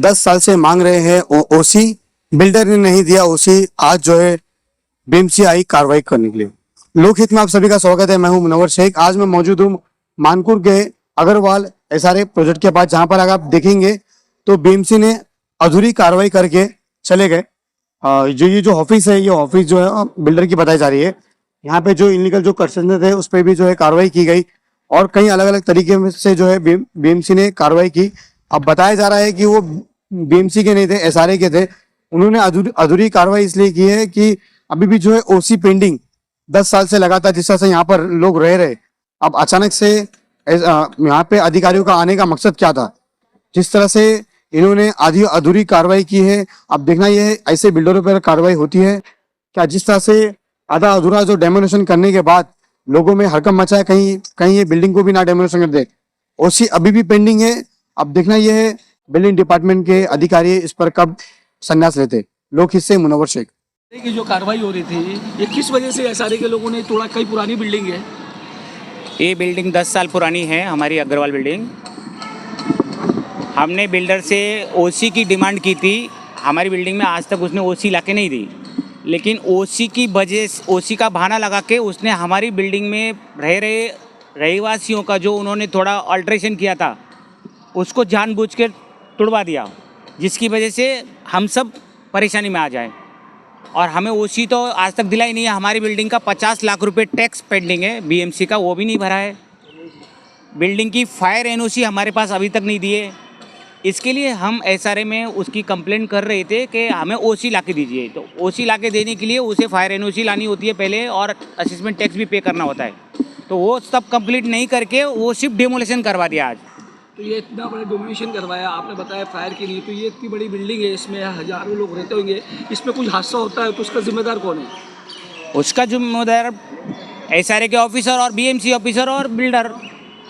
10 साल से मांग रहे हैं ओसी, बिल्डर ने नहीं दिया ओसी। आज जो है बीएमसी आई कार्रवाई करने के लिए। लोकहित में आप सभी का स्वागत है। मैं हूं मुनव्वर शेख। आज मैं मौजूद हूं मानपुर के अग्रवाल एसआरए प्रोजेक्ट के पास, जहां पर अगर आप देखेंगे तो बीएमसी ने अधूरी कार्रवाई करके चले गए। जो ये जो ऑफिस है, ये ऑफिस जो है बिल्डर की बताई जा रही है। यहाँ पे जो इनलीगल जो कंस्ट्रक्शन थे उस पर भी जो है कार्रवाई की गई और कई अलग अलग तरीके से जो है बीएमसी ने कार्रवाई की। अब बताया जा रहा है कि वो बीएमसी के नहीं थे, एसआरए के थे। उन्होंने अधूरी कार्रवाई इसलिए की है कि अभी भी जो है ओसी पेंडिंग 10 साल से लगातार जिस तरह से यहाँ पर लोग रह रहे। अब अचानक से यहाँ पे अधिकारियों का आने का मकसद क्या था? जिस तरह से इन्होंने आधी अधूरी कार्रवाई की है। अब देखना यह है ऐसे बिल्डरों पर कार्रवाई होती है क्या? जिस तरह से आधा अधूरा जो डेमोलेशन करने के बाद लोगों में हड़कंप मचा है, कहीं कहीं ये बिल्डिंग को भी ना डेमोलेशन कर दे। ओसी अभी भी पेंडिंग है। अब देखना यह है बिल्डिंग डिपार्टमेंट के अधिकारी इस पर कब संन्यास लेते। लोकहित से मुनव्वर शेख। की जो कार्रवाई हो रही थी ये किस वजह से एसआरए के लोगों ने तोड़ा? कई पुरानी बिल्डिंग है। ये बिल्डिंग 10 साल पुरानी है, हमारी अग्रवाल बिल्डिंग। हमने बिल्डर से ओसी की डिमांड की थी। हमारी बिल्डिंग में आज तक उसने ओसी लाके नहीं दी, लेकिन ओसी की वजह, ओसी का बहाना लगा के उसने हमारी बिल्डिंग में रह रहे रहवासियों का जो उन्होंने थोड़ा अल्ट्रेशन किया था उसको जानबूझ के तुड़वा दिया, जिसकी वजह से हम सब परेशानी में आ जाए। और हमें ओसी तो आज तक दिला ही नहीं है। हमारी बिल्डिंग का 50 लाख रुपए टैक्स पेंडिंग है बीएमसी का, वो भी नहीं भरा है। बिल्डिंग की फायर एनओसी हमारे पास अभी तक नहीं दिए। इसके लिए हम एसआरए में उसकी कंप्लेंट कर रहे थे कि हमें ओसी लाके दीजिए। तो ओसी लाके देने के लिए उसे फायर एनओसी लानी होती है पहले, और असेसमेंट टैक्स भी पे करना होता है। तो वो सब कंप्लीट नहीं करके वो सिर्फ डेमोलेशन करवा दिया आज। तो ये इतना बड़ा डोमिनेशन करवाया, आपने बताया फायर के लिए। तो ये इतनी बड़ी बिल्डिंग है, इसमें हजारों लोग रहते होंगे, इसमें कुछ हादसा होता है तो उसका जिम्मेदार कौन है? उसका जिम्मेदार एसआरए के ऑफिसर और बीएमसी ऑफिसर और बिल्डर।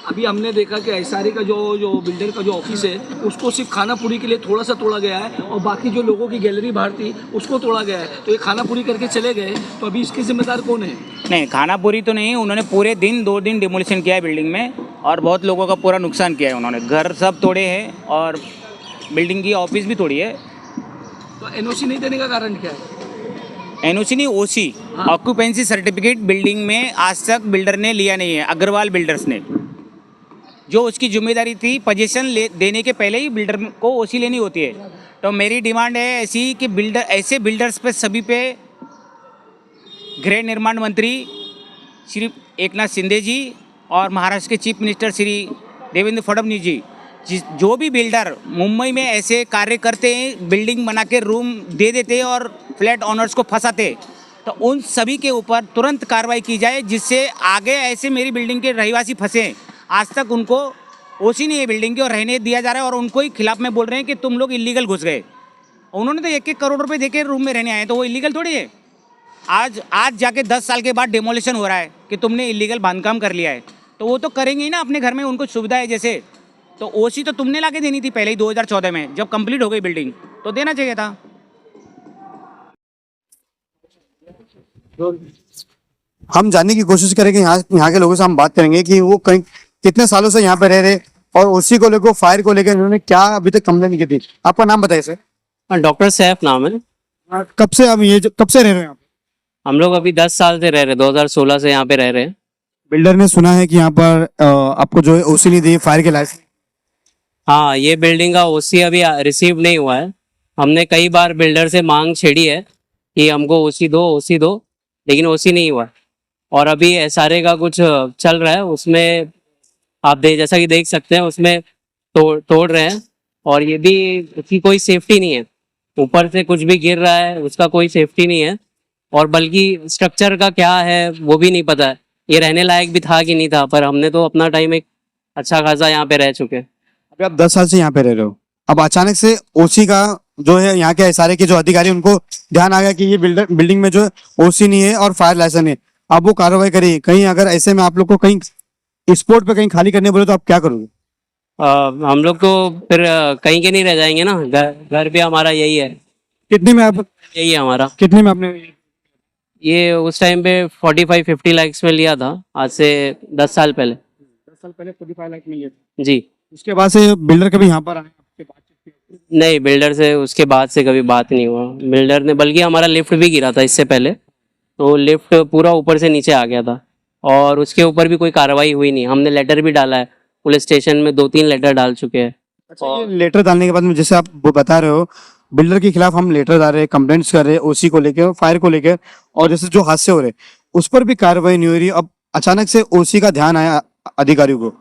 अभी हमने देखा कि एसआरए का जो बिल्डर का जो ऑफिस है उसको सिर्फ खाना पूरी के लिए थोड़ा सा तोड़ा गया है, और बाकी जो लोगों की गैलरी बाहर थी उसको तोड़ा गया है। तो ये खाना पूरी करके चले गए, तो अभी इसके जिम्मेदार कौन है? नहीं, खाना पूरी तो नहीं। उन्होंने पूरे दिन 2 दिन डिमोलिशन किया है बिल्डिंग में, और बहुत लोगों का पूरा नुकसान किया है। उन्होंने घर सब तोड़े हैं और बिल्डिंग की ऑफिस भी तोड़ी है। तो एनओसी नहीं देने का कारण क्या है? एनओसी नहीं, ओसी, ऑक्यूपेंसी सर्टिफिकेट बिल्डिंग में आज तक बिल्डर ने लिया नहीं है। अग्रवाल बिल्डर्स ने, जो उसकी जिम्मेदारी थी पोजीशन देने के पहले ही बिल्डर को ओसी लेनी होती है। तो मेरी डिमांड है ऐसी कि बिल्डर, ऐसे बिल्डर्स पे सभी पे गृह निर्माण मंत्री श्री एकनाथ शिंदे जी और महाराष्ट्र के चीफ मिनिस्टर श्री देवेंद्र फडणवीस जी, जो भी बिल्डर मुंबई में ऐसे कार्य करते हैं, बिल्डिंग बना के रूम दे देते हैं और फ्लैट ऑनर्स को फंसाते, तो उन सभी के ऊपर तुरंत कार्रवाई की जाए, जिससे आगे ऐसे मेरी बिल्डिंग के रहवासी फंसे। आज तक उनको ओसी नहीं है बिल्डिंग की और रहने दिया जा रहा है, और उनको ही खिलाफ में बोल रहे हैं कि तुम लोग इलीगल घुस गए। उन्होंने तो 1-1 करोड़ रुपए देके रूम में रहने आए, तो वो इलीगल थोड़ी है। आज जाके 10 साल के बाद डेमोलिशन हो रहा है कि तुमने इलीगल बांधकाम कर लिया है, तो वो तो करेंगे ही ना अपने घर में, उनको सुविधा है जैसे। तो ओसी तो तुमने लाके देनी थी पहले ही 2014 में, जब कंप्लीट हो गई बिल्डिंग, तो देना चाहिए था। हम जानने की कोशिश करेंगे, यहाँ के लोगों से हम बात करेंगे कि वो कहीं कितने सालों से यहाँ पे रह रहे और ओसी को लेकर, फायर को लेकर इन्होंने क्या अभी तक कंप्लेन की थी। आपका नाम बताइए सर। डॉक्टर सैफ नाम है। कब से अब कब से रह रहे हैं यहाँ पे? हम लोग अभी 10 साल से रह रहे हैं, 2016 से यहाँ पे रह रहे हैं। बिल्डर ने सुना है कि यहाँ पर आपको जो है ओसी नहीं दी, फायर के लायसेंस। हाँ, ये बिल्डिंग का ओसी अभी रिसीव नहीं हुआ है। हमने कई बार बिल्डर से मांग छेड़ी है कि हमको ओसी दो, लेकिन ओसी नहीं हुआ। और अभी एसआरए का कुछ चल रहा है, उसमें आप जैसा कि देख सकते हैं, उसमें तोड़ रहे हैं, और ये भी उसकी कोई सेफ्टी नहीं है। ऊपर से कुछ भी गिर रहा है, उसका कोई सेफ्टी नहीं है, और बल्कि स्ट्रक्चर का क्या है वो भी नहीं पता है, ये रहने लायक भी था कि नहीं था। पर हमने तो अपना टाइम एक अच्छा खासा यहाँ पे रह चुके हैं। अभी आप 10 साल से यहाँ पे रह रहे हो, अब अचानक से ओसी का जो है यहाँ के एसआरए के जो अधिकारी, उनको ध्यान आ गया कि ये बिल्डिंग में जो ओसी नहीं है और फायर लाइसेंस है। अब वो कार्रवाई करिए। कहीं अगर ऐसे में आप लोग को कहीं स्पोर्ट पे कहीं खाली करने बोले तो आप क्या करोगे? हम लोग तो फिर कहीं के नहीं रह जाएंगे ना। घर भी हमारा यही है। कितने में आप, यही है हमारा। कितने में आपने ये उस टाइम पे 45-50 लाख में लिया था, आज से 10 साल पहले। 10 साल पहले 45 लाख में लिया था जी। उसके बाद से बिल्डर कभी यहाँ पर आए आपके बातचीत की? नहीं, बिल्डर से उसके बाद से कभी बात नहीं हुआ। बिल्डर ने, बल्कि हमारा लिफ्ट भी गिरा था इससे पहले, तो लिफ्ट पूरा ऊपर से नीचे आ गया था और उसके ऊपर भी कोई कार्रवाई हुई नहीं। हमने लेटर भी डाला है, पुलिस स्टेशन में 2-3 लेटर डाल चुके हैं। अच्छा, ये लेटर डालने के बाद में जैसे आप वो बता रहे हो, बिल्डर के खिलाफ हम लेटर डाल रहे हैं, कंप्लेंट्स कर रहे हैं ओसी को लेकर, फायर को लेकर, और जैसे जो हादसे हो रहे उस पर भी कार्रवाई नहीं हो रही। अब अचानक से ओसी का ध्यान आया अधिकारियों को।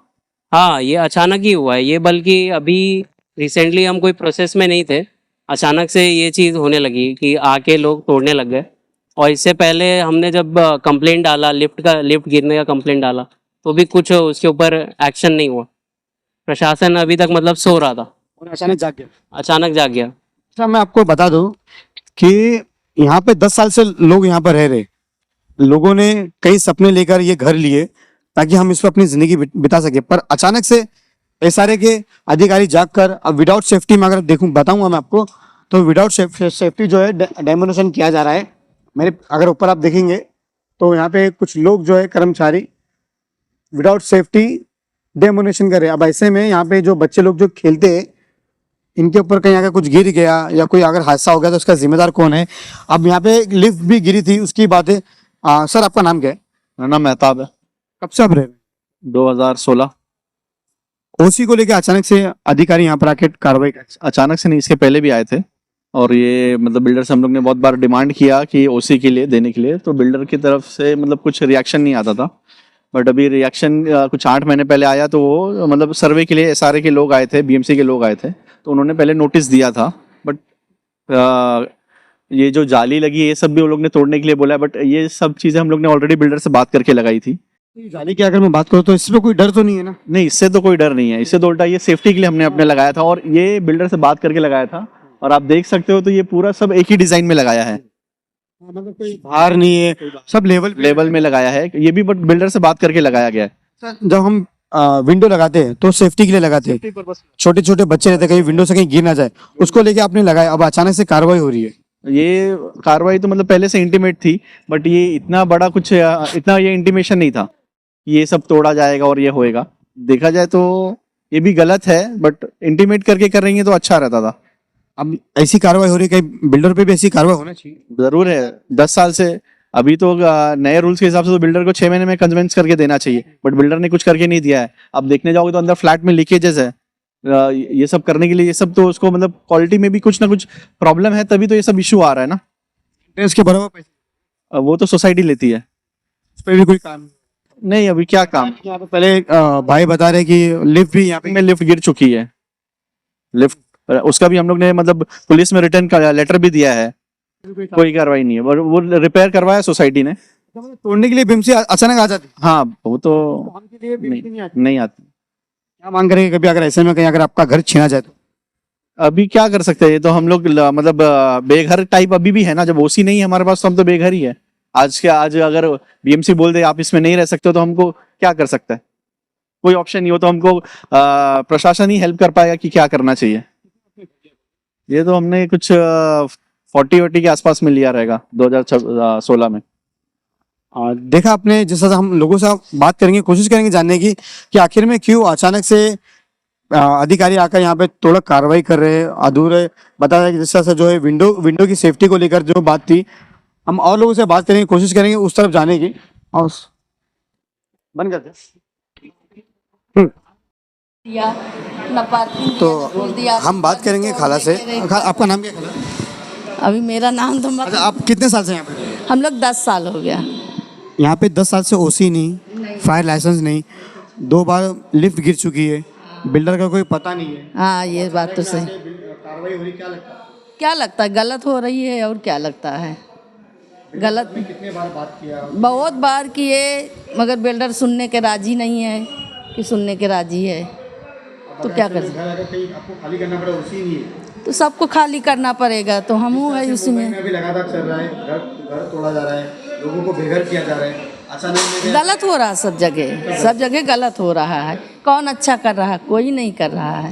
हाँ, ये अचानक ही हुआ है ये, बल्कि अभी रिसेंटली हम कोई प्रोसेस में नहीं थे, अचानक से ये चीज़ होने लगी कि आके लोग तोड़ने लग गए। और इससे पहले हमने जब कंप्लेंट डाला, लिफ्ट गिरने का कंप्लेंट डाला, तो भी कुछ उसके ऊपर एक्शन नहीं हुआ। प्रशासन अभी तक मतलब सो रहा था, और अचानक जाग गया। अचानक जाग गया। अच्छा, मैं आपको बता दूं कि यहाँ पे 10 साल से लोग यहाँ पर रह रहे, लोगों ने कई सपने लेकर ये घर लिए ताकि हम इस पर अपनी जिंदगी बिता सके, पर अचानक से एसआरए के अधिकारी जागकर अब विदाउट सेफ्टी में, अगर देखूं बताऊंगा मैं आपको, तो विदाउट सेफ्टी जो है डेमोनेशन किया जा रहा है। मेरे अगर ऊपर आप देखेंगे तो यहाँ पे कुछ लोग जो है कर्मचारी विदाउट सेफ्टी डेमोनेशन कर रहे हैं। अब ऐसे में यहाँ पे जो बच्चे लोग जो खेलते हैं, इनके ऊपर कहीं अगर कुछ गिर गया या कोई अगर हादसा हो गया तो उसका जिम्मेदार कौन है। अब यहाँ पे एक लिफ्ट भी गिरी थी, उसकी बात है। सर, आपका नाम क्या है? मेरा नाम मेहताब है। कब से आप रह रहे हैं? 2016। ओसी को लेकर अचानक से अधिकारी यहाँ पर आके कार्रवाई कर। अचानक से नहीं, इसके पहले भी आए थे और ये मतलब बिल्डर से हम लोग ने बहुत बार डिमांड किया कि ओसी के लिए देने के लिए, तो बिल्डर की तरफ से मतलब कुछ रिएक्शन नहीं आता था। बट अभी रिएक्शन कुछ 8 महीने पहले आया, तो वो मतलब सर्वे के लिए एसआरए के लोग आए थे, बीएमसी के लोग आए थे, तो उन्होंने पहले नोटिस दिया था। बट ये जो जाली लगी ये सब भी वो लोग ने तोड़ने के लिए बोला है, बट ये सब चीज़ें हम लोग ने ऑलरेडी बिल्डर से बात करके लगाई थी। जाने की अगर मैं बात करूँ तो इसमें कोई डर तो नहीं है ना? नहीं, इससे तो कोई डर नहीं है, इससे तो उल्टा ये सेफ्टी के लिए हमने अपने लगाया था और ये बिल्डर से बात करके लगाया था। और आप देख सकते हो तो ये पूरा सब एक ही डिजाइन में लगाया है, मतलब कोई बाहर नहीं है, सब लेवल में लगाया है ये भी, बट बिल्डर से बात करके लगाया गया है। सर, जब हम विंडो लगाते हैं तो सेफ्टी के लिए लगाते हैं, छोटे छोटे बच्चे रहते हैं, कहीं विंडो से कहीं गिर ना जाए, उसको लेके आपने लगाया। अब अचानक से कार्रवाई हो रही है। ये कार्रवाई तो मतलब पहले से इंटीमेट थी, बट ये इतना बड़ा कुछ इतना ये इंटीमेशन नहीं था कि ये सब तोड़ा जाएगा और ये होएगा। देखा जाए तो ये भी गलत है, बट इंटीमेट करके कर रही है तो अच्छा रहता था। अब ऐसी कार्रवाई हो रही है, कहीं बिल्डर पे भी ऐसी कार्रवाई होना चाहिए। जरूर है, 10 साल से। अभी तो नए रूल्स के हिसाब से तो बिल्डर को 6 महीने में कन्विंस करके देना चाहिए, बट बिल्डर ने कुछ करके नहीं दिया है। अब देखने जाओगे तो अंदर फ्लैट में लीकेजेस है, ये सब करने के लिए ये सब तो उसको मतलब क्वालिटी में भी कुछ ना कुछ प्रॉब्लम है, तभी तो ये सब इशू आ रहा है ना। टेस्ट के बराबर पैसे वो तो सोसाइटी लेती है, उस पर भी कोई काम नहीं अभी क्या काम। यहाँ पे पहले भाई बता रहे कि लिफ्ट भी यहाँ पे में लिफ्ट गिर चुकी है, लिफ्ट उसका भी हम लोग ने मतलब पुलिस में रिटर्न का लेटर भी दिया है, कोई कार्रवाई नहीं है। वो रिपेयर करवाया सोसाइटी ने। तोड़ने के लिए बीएमसी अचानक आ जाती है। हाँ, वो तो काम के लिए BMC नहीं आती। नहीं आती। क्या मांग करेंगे कभी अगर ऐसे में कहीं अगर आपका घर छीना जाए तो? अभी क्या कर सकते हैं, ये तो हम लोग मतलब बेघर टाइप अभी भी है ना। जब ओसी नहीं है हमारे पास तो हम तो बेघर ही है। आज अगर बीएमसी बोल दे आप इसमें नहीं रह सकते हो तो हमको क्या कर सकता है, कोई ऑप्शन नहीं हो। तो हमको प्रशासन ही हेल्प कर पाएगा कि क्या करना चाहिए। ये तो हमने कुछ 40 के आसपास में लिया रहेगा 2016 में। देखा आपने, जैसा हम लोगों से बात करेंगे, कोशिश करेंगे जानने की कि आखिर में क्यों अचानक से अधिकारी आकर यहाँ पे थोड़ा कार्रवाई कर रहे हैं। अधूरे बताया कि जिस तरह से जो है विंडो की सेफ्टी को लेकर जो बात थी, हम और लोगों से बात करेंगे, कोशिश करेंगे उस तरफ जाने की। और बंद करते दिया ना पार्किंग तो खोल दिया। हम बात करेंगे खाला से। आपका नाम क्या है खाला? अभी मेरा नाम तो मत। अच्छा, आप कितने साल से यहाँ पे? हम लोग 10 साल हो गया। यहाँ पे 10 साल से ओसी नहीं, फायर लाइसेंस नहीं, 2 बार लिफ्ट गिर चुकी है, बिल्डर का कोई पता नहीं है। हाँ, ये बात तो सही। कार्रवाई हो रही, क्या लगता है? क्या लगता है, गलत हो रही है और क्या लगता है गलत। कितने बार बात किया? बहुत बार किए, मगर बिल्डर सुनने के राजी नहीं है कि सुनने के राजी है, तो क्या कर सकते। अगर कहीं आपको खाली करना पड़ा, ओसी नहीं है तो सबको खाली करना पड़ेगा, तो हम है उसी में। अभी लगातार चल रहा है, घर तोड़ा जा रहा है, लोगों को बेघर किया जा रहा है। अचानक में गलत हो रहा है, सब जगह गलत हो रहा है। कौन अच्छा कर रहा है? कोई नहीं कर रहा है।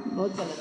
बहुत गलत।